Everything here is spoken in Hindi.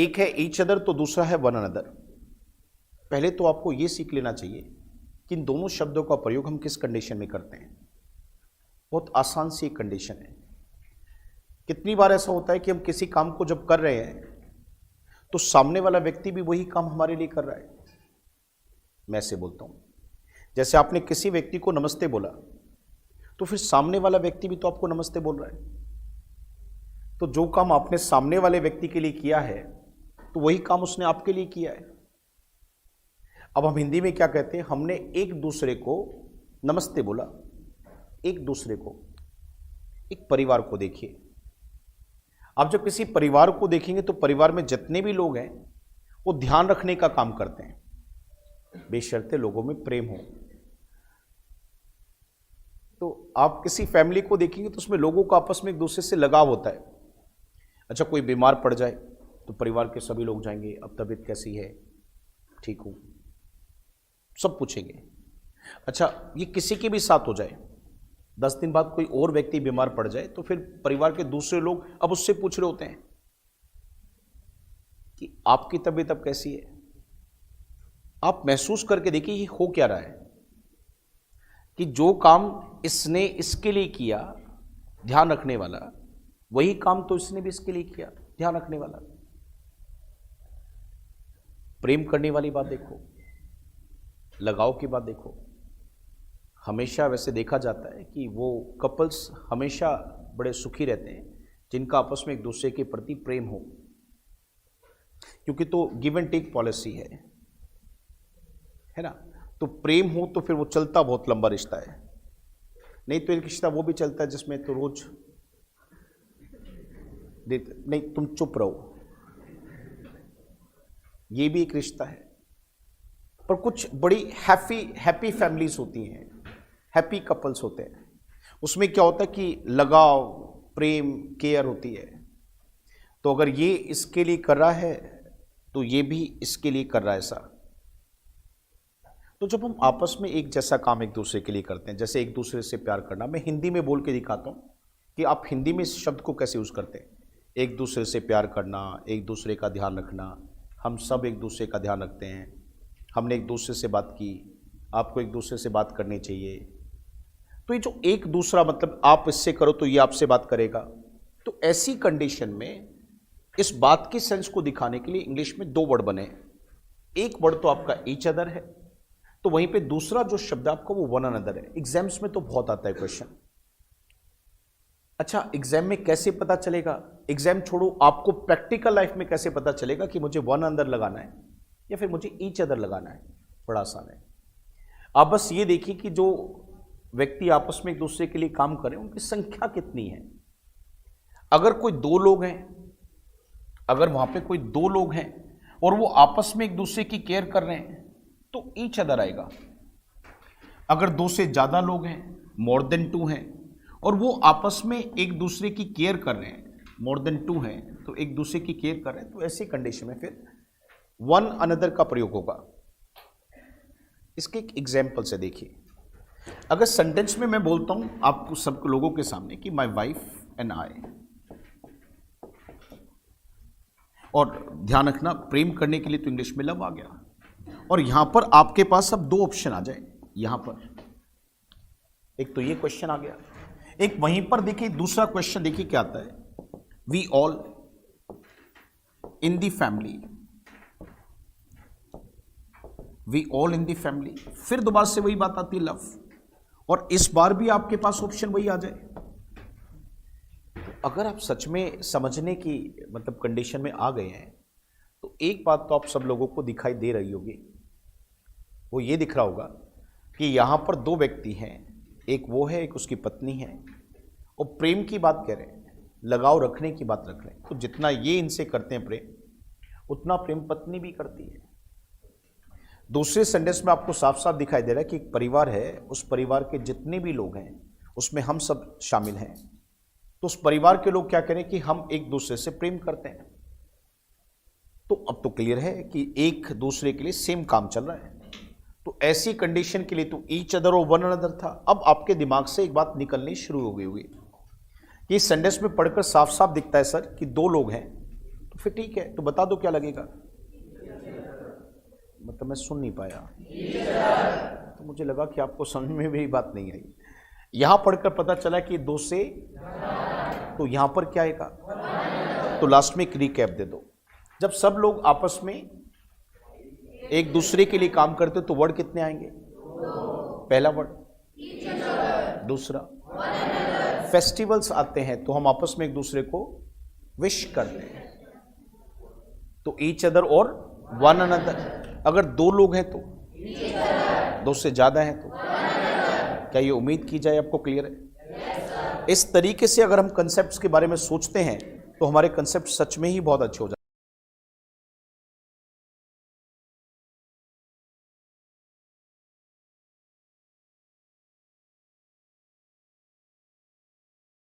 एक है ईच अदर तो दूसरा है वन अनदर। पहले तो आपको यह सीख लेना चाहिए कि इन दोनों शब्दों का प्रयोग हम किस कंडीशन में करते हैं। बहुत आसान सी एक कंडीशन है। कितनी बार ऐसा होता है कि हम किसी काम को जब कर रहे हैं तो सामने वाला व्यक्ति भी वही काम हमारे लिए कर रहा है। मैं ऐसे बोलता हूं, जैसे आपने किसी व्यक्ति को नमस्ते बोला तो फिर सामने वाला व्यक्ति भी तो आपको नमस्ते बोल रहा है। तो जो काम आपने सामने वाले व्यक्ति के लिए किया है तो वही काम उसने आपके लिए किया है। अब हम हिंदी में क्या कहते हैं, हमने एक दूसरे को नमस्ते बोला। एक दूसरे को, एक परिवार को देखिए। आप जब किसी परिवार को देखेंगे तो परिवार में जितने भी लोग हैं वो ध्यान रखने का काम करते हैं, बेशर्ते लोगों में प्रेम हो। तो आप किसी फैमिली को देखेंगे तो उसमें लोगों का आपस में एक दूसरे से लगाव होता है। अच्छा, कोई बीमार पड़ जाए तो परिवार के सभी लोग जाएंगे, अब तबीयत कैसी है, ठीक हूं, सब पूछेंगे। अच्छा, ये किसी के भी साथ हो जाए, 10 दिन बाद कोई और व्यक्ति बीमार पड़ जाए तो फिर परिवार के दूसरे लोग अब उससे पूछ रहे होते हैं कि आपकी तबीयत अब कैसी है। आप महसूस करके देखिए ये हो क्या रहा है कि जो काम इसने इसके लिए किया ध्यान रखने वाला, वही काम तो इसने भी इसके लिए किया ध्यान रखने वाला। प्रेम करने वाली बात देखो, लगाव की बात देखो। हमेशा वैसे देखा जाता है कि वो कपल्स हमेशा बड़े सुखी रहते हैं जिनका आपस में एक दूसरे के प्रति प्रेम हो, क्योंकि तो गिव एंड टेक पॉलिसी है ना। तो प्रेम हो तो फिर वो चलता बहुत लंबा रिश्ता है। नहीं तो एक रिश्ता वो भी चलता है जिसमें तो रोज नहीं तुम चुप रहो, ये भी एक रिश्ता है। पर कुछ बड़ी हैप्पी फैमिलीज होती हैं, हैप्पी कपल्स होते हैं। उसमें क्या होता है कि लगाव, प्रेम, केयर होती है। तो अगर ये इसके लिए कर रहा है तो ये भी इसके लिए कर रहा है ऐसा। तो जब हम आपस में एक जैसा काम एक दूसरे के लिए करते हैं, जैसे एक दूसरे से प्यार करना, मैं हिंदी में बोल के दिखाता हूँ कि आप हिंदी में इस शब्द को कैसे यूज करते हैं। एक दूसरे से प्यार करना, एक दूसरे का ध्यान रखना। हम सब एक दूसरे का ध्यान रखते हैं। हमने एक दूसरे से बात की, आपको एक दूसरे से बात करनी चाहिए। तो ये जो एक दूसरा, मतलब आप इससे करो तो ये आपसे बात करेगा। तो ऐसी कंडीशन में इस बात की सेंस को दिखाने के लिए इंग्लिश में 2 वर्ड बने। एक वर्ड तो आपका ईच अदर है, तो वहीं पे दूसरा जो शब्द आपका वो वन अनदर है। एग्जाम्स में तो बहुत आता है क्वेश्चन। अच्छा, एग्जाम में कैसे पता चलेगा? एग्जाम छोड़ो, आपको प्रैक्टिकल लाइफ में कैसे पता चलेगा कि मुझे वन अनदर लगाना है या फिर मुझे ईच अदर लगाना है? बड़ा आसान है। आप बस ये देखिए कि जो व्यक्ति आपस में एक दूसरे के लिए काम करें उनकी संख्या कितनी है। अगर कोई 2 लोग हैं, अगर वहां पे कोई 2 लोग हैं और वो आपस में एक दूसरे की केयर कर रहे हैं तो ईच अदर आएगा। अगर 2 से ज्यादा लोग हैं, मोर देन 2 हैं, और वो आपस में एक दूसरे की केयर कर रहे हैं, मोर देन 2 हैं, तो एक दूसरे की केयर कर रहे हैं, तो ऐसी कंडीशन में फिर वन अनदर का प्रयोग होगा। इसके एक एग्जाम्पल से देखिए। अगर सेंटेंस में मैं बोलता हूं आपको सब लोगों के सामने कि माई वाइफ एंड आई, और ध्यान रखना प्रेम करने के लिए तो इंग्लिश में लव आ गया, और यहां पर आपके पास अब 2 ऑप्शन आ जाए। यहां पर एक तो ये क्वेश्चन आ गया, एक वहीं पर देखिए दूसरा क्वेश्चन देखिए क्या आता है। We all in the family, we all in the family, फिर दोबारा से वही बात आती है लव, और इस बार भी आपके पास ऑप्शन वही आ जाए। अगर आप सच में समझने की मतलब कंडीशन में आ गए हैं तो एक बात तो आप सब लोगों को दिखाई दे रही होगी, वो ये दिख रहा होगा कि यहां पर 2 व्यक्ति हैं, एक वो है, एक उसकी पत्नी है, और प्रेम की बात कह रहे हैं, लगाव रखने की बात रख रहे हैं। तो जितना ये इनसे करते हैं प्रेम, उतना प्रेम पत्नी भी करती है। दूसरे सेंटेंस में आपको साफ साफ दिखाई दे रहा है कि एक परिवार है, उस परिवार के जितने भी लोग हैं उसमें हम सब शामिल हैं। तो उस परिवार के लोग क्या करें कि हम एक दूसरे से प्रेम करते हैं। तो अब तो क्लियर है कि एक दूसरे के लिए सेम काम चल रहा है। तो ऐसी कंडीशन के लिए तो ईच अदर और वन अनदर था। अब आपके दिमाग से एक बात निकलनी शुरू हो गई होगी कि सेंटेंस में पढ़कर साफ साफ दिखता है सर कि 2 लोग हैं, तो फिर ठीक है, तो बता दो क्या लगेगा। मतलब मैं सुन नहीं पाया, तो मुझे लगा कि आपको समझ में मेरी बात नहीं आई। यहां पढ़कर पता चला कि 2 से, तो यहां पर क्या आएगा, तो लास्ट में एक रिकैप दे दो। जब सब लोग आपस में एक दूसरे के लिए काम करते तो वर्ड कितने आएंगे, पहला वर्ड, दूसरा, फेस्टिवल्स आते हैं तो हम आपस में एक दूसरे को विश करते हैं, तो ईच अदर और वन अनदर। अगर 2 लोग हैं तो 2 से ज्यादा हैं तो क्या ये उम्मीद की जाए आपको क्लियर है। इस तरीके से अगर हम कंसेप्ट्स के बारे में सोचते हैं तो हमारे कंसेप्ट सच में ही बहुत अच्छे हो जाते हैं।